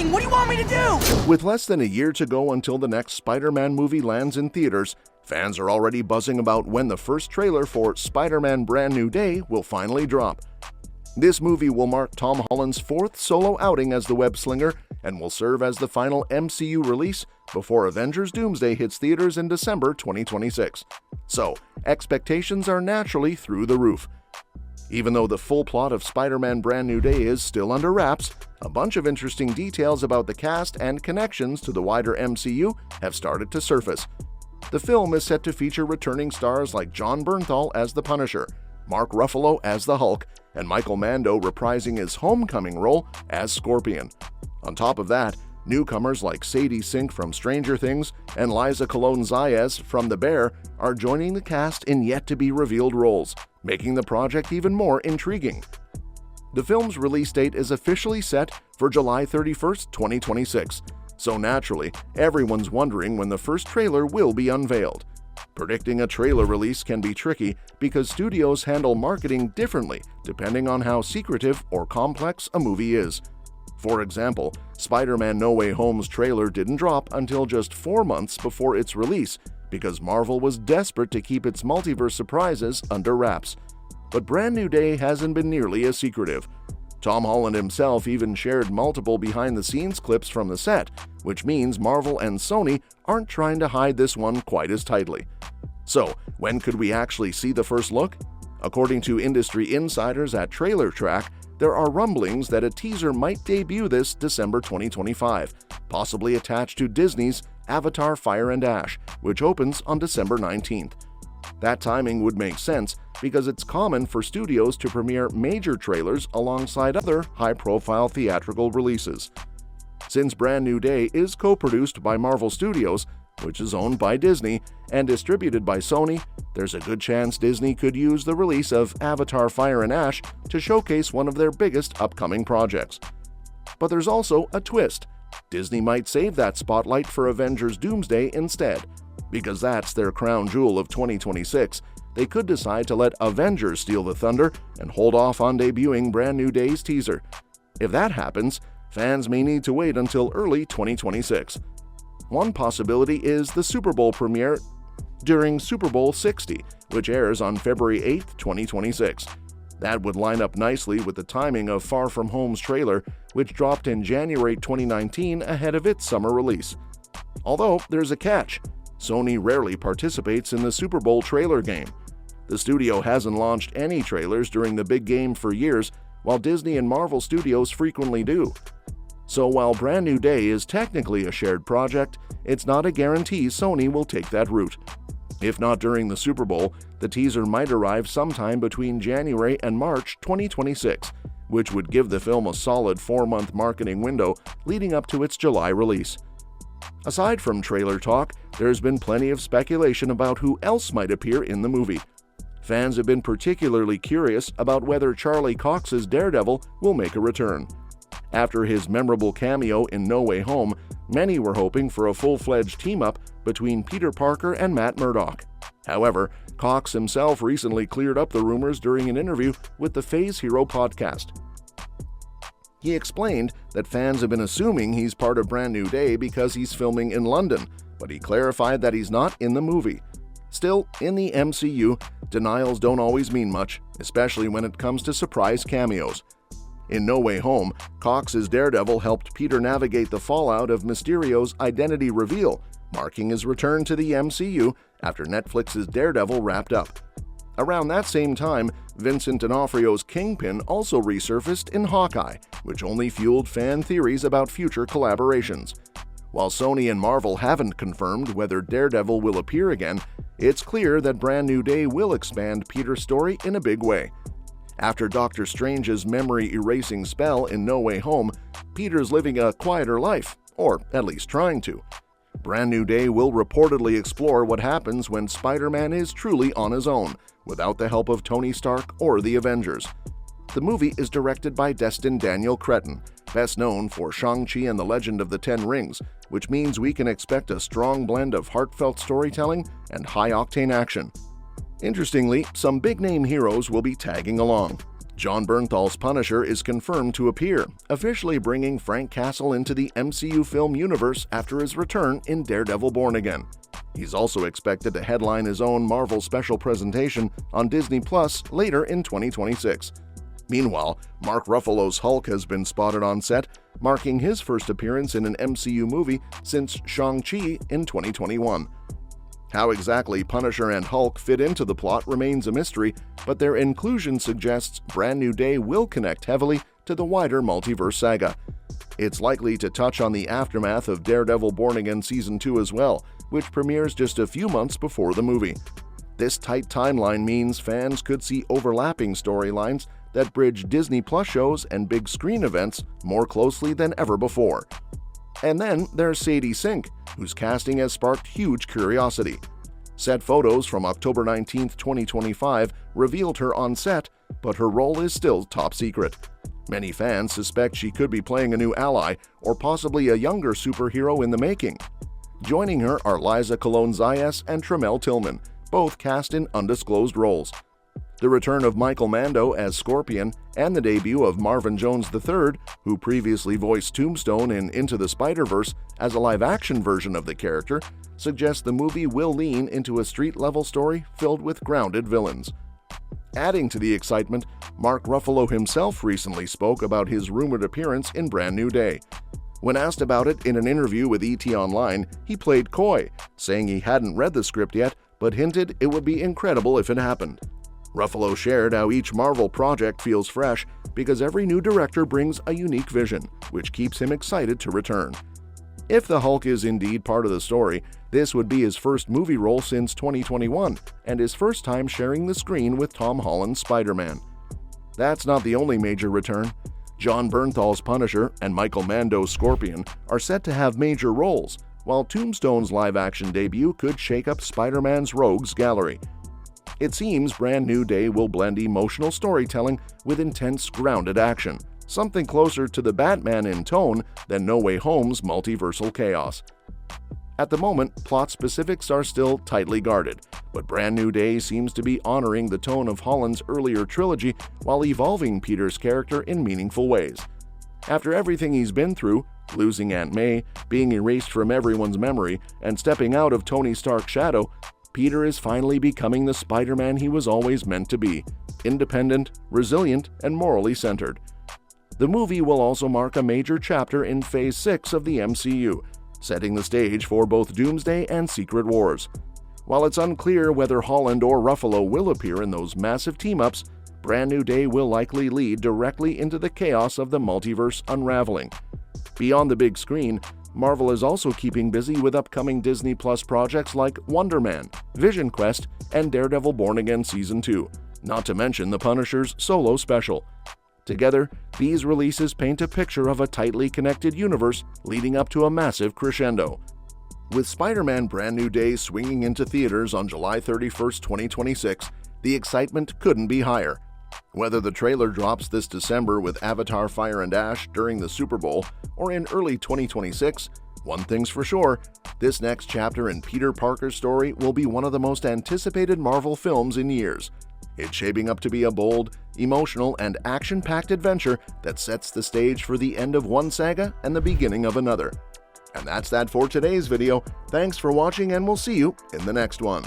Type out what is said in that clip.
nothing! What do you want me to do? With less than a year to go until the next Spider-Man movie lands in theaters, fans are already buzzing about when the first trailer for Spider-Man Brand New Day will finally drop. This movie will mark Tom Holland's fourth solo outing as the web-slinger and will serve as the final MCU release before Avengers Doomsday hits theaters in December 2026. So, expectations are naturally through the roof. Even though the full plot of Spider-Man Brand New Day is still under wraps, a bunch of interesting details about the cast and connections to the wider MCU have started to surface. The film is set to feature returning stars like Jon Bernthal as the Punisher, Mark Ruffalo as the Hulk, and Michael Mando reprising his homecoming role as Scorpion. On top of that, newcomers like Sadie Sink from Stranger Things and Liza Colón-Zayas from The Bear are joining the cast in yet-to-be-revealed roles, making the project even more intriguing. The film's release date is officially set for July 31st, 2026, so naturally, everyone's wondering when the first trailer will be unveiled. Predicting a trailer release can be tricky because studios handle marketing differently depending on how secretive or complex a movie is. For example, Spider-Man No Way Home's trailer didn't drop until just 4 months before its release because Marvel was desperate to keep its multiverse surprises under wraps. But Brand New Day hasn't been nearly as secretive. Tom Holland himself even shared multiple behind-the-scenes clips from the set, which means Marvel and Sony aren't trying to hide this one quite as tightly. So, when could we actually see the first look? According to industry insiders at Trailer Track, there are rumblings that a teaser might debut this December 2025, possibly attached to Disney's Avatar: Fire and Ash, which opens on December 19th. That timing would make sense because it's common for studios to premiere major trailers alongside other high-profile theatrical releases. Since Brand New Day is co-produced by Marvel Studios, which is owned by Disney, and distributed by Sony, there's a good chance Disney could use the release of Avatar: Fire and Ash to showcase one of their biggest upcoming projects. But there's also a twist. Disney might save that spotlight for Avengers Doomsday instead. Because that's their crown jewel of 2026, they could decide to let Avengers steal the thunder and hold off on debuting Brand New Day's teaser. If that happens, fans may need to wait until early 2026. One possibility is the Super Bowl premiere during Super Bowl 60, which airs on February 8, 2026. That would line up nicely with the timing of Far From Home's trailer, which dropped in January 2019 ahead of its summer release. Although there's a catch. Sony rarely participates in the Super Bowl trailer game. The studio hasn't launched any trailers during the big game for years, while Disney and Marvel Studios frequently do. So while Brand New Day is technically a shared project, it's not a guarantee Sony will take that route. If not during the Super Bowl, the teaser might arrive sometime between January and March 2026, which would give the film a solid 4-month marketing window leading up to its July release. Aside from trailer talk, there's been plenty of speculation about who else might appear in the movie. Fans have been particularly curious about whether Charlie Cox's Daredevil will make a return. After his memorable cameo in No Way Home, many were hoping for a full-fledged team-up between Peter Parker and Matt Murdock. However, Cox himself recently cleared up the rumors during an interview with the Phase Hero podcast. He explained that fans have been assuming he's part of Brand New Day because he's filming in London, but he clarified that he's not in the movie. Still, in the MCU, denials don't always mean much, especially when it comes to surprise cameos. In No Way Home, Cox's Daredevil helped Peter navigate the fallout of Mysterio's identity reveal, marking his return to the MCU after Netflix's Daredevil wrapped up. Around that same time, Vincent D'Onofrio's Kingpin also resurfaced in Hawkeye, which only fueled fan theories about future collaborations. While Sony and Marvel haven't confirmed whether Daredevil will appear again, it's clear that Brand New Day will expand Peter's story in a big way. After Doctor Strange's memory-erasing spell in No Way Home, Peter's living a quieter life, or at least trying to. Brand New Day will reportedly explore what happens when Spider-Man is truly on his own, without the help of Tony Stark or the Avengers. The movie is directed by Destin Daniel Cretton, best known for Shang-Chi and the Legend of the Ten Rings, which means we can expect a strong blend of heartfelt storytelling and high-octane action. Interestingly, some big-name heroes will be tagging along. Jon Bernthal's Punisher is confirmed to appear, officially bringing Frank Castle into the MCU film universe after his return in Daredevil Born Again. He's also expected to headline his own Marvel special presentation on Disney Plus later in 2026. Meanwhile, Mark Ruffalo's Hulk has been spotted on set, marking his first appearance in an MCU movie since Shang-Chi in 2021. How exactly Punisher and Hulk fit into the plot remains a mystery, but their inclusion suggests Brand New Day will connect heavily to the wider multiverse saga. It's likely to touch on the aftermath of Daredevil Born Again Season 2 as well, which premieres just a few months before the movie. This tight timeline means fans could see overlapping storylines that bridge Disney Plus shows and big screen events more closely than ever before. And then there's Sadie Sink, whose casting has sparked huge curiosity. Set photos from October 19, 2025 revealed her on set, but her role is still top secret. Many fans suspect she could be playing a new ally or possibly a younger superhero in the making. Joining her are Liza Colon-Zayas and Tremel Tillman, both cast in undisclosed roles. The return of Michael Mando as Scorpion and the debut of Marvin Jones III, who previously voiced Tombstone in Into the Spider-Verse as a live-action version of the character, suggest the movie will lean into a street-level story filled with grounded villains. Adding to the excitement, Mark Ruffalo himself recently spoke about his rumored appearance in Brand New Day. When asked about it in an interview with ET Online, he played coy, saying he hadn't read the script yet, but hinted it would be incredible if it happened. Ruffalo shared how each Marvel project feels fresh because every new director brings a unique vision, which keeps him excited to return. If the Hulk is indeed part of the story, this would be his first movie role since 2021 and his first time sharing the screen with Tom Holland's Spider-Man. That's not the only major return. Jon Bernthal's Punisher and Michael Mando's Scorpion are set to have major roles, while Tombstone's live-action debut could shake up Spider-Man's rogues gallery. It seems Brand New Day will blend emotional storytelling with intense, grounded action, something closer to the Batman in tone than No Way Home's multiversal chaos. At the moment, plot specifics are still tightly guarded, but Brand New Day seems to be honoring the tone of Holland's earlier trilogy while evolving Peter's character in meaningful ways. After everything he's been through, losing Aunt May, being erased from everyone's memory, and stepping out of Tony Stark's shadow, Peter is finally becoming the Spider-Man he was always meant to be, independent, resilient, and morally centered. The movie will also mark a major chapter in Phase 6 of the MCU, setting the stage for both Doomsday and Secret Wars. While it's unclear whether Holland or Ruffalo will appear in those massive team-ups, Brand New Day will likely lead directly into the chaos of the multiverse unraveling. Beyond the big screen, Marvel is also keeping busy with upcoming Disney Plus projects like Wonder Man, Vision Quest, and Daredevil Born Again Season 2, not to mention the Punisher's solo special. Together, these releases paint a picture of a tightly connected universe leading up to a massive crescendo. With Spider-Man Brand New Day swinging into theaters on July 31, 2026, the excitement couldn't be higher. Whether the trailer drops this December with Avatar: Fire and Ash during the Super Bowl or in early 2026, one thing's for sure, this next chapter in Peter Parker's story will be one of the most anticipated Marvel films in years. It's shaping up to be a bold, emotional, and action-packed adventure that sets the stage for the end of one saga and the beginning of another. And that's that for today's video. Thanks for watching, and we'll see you in the next one.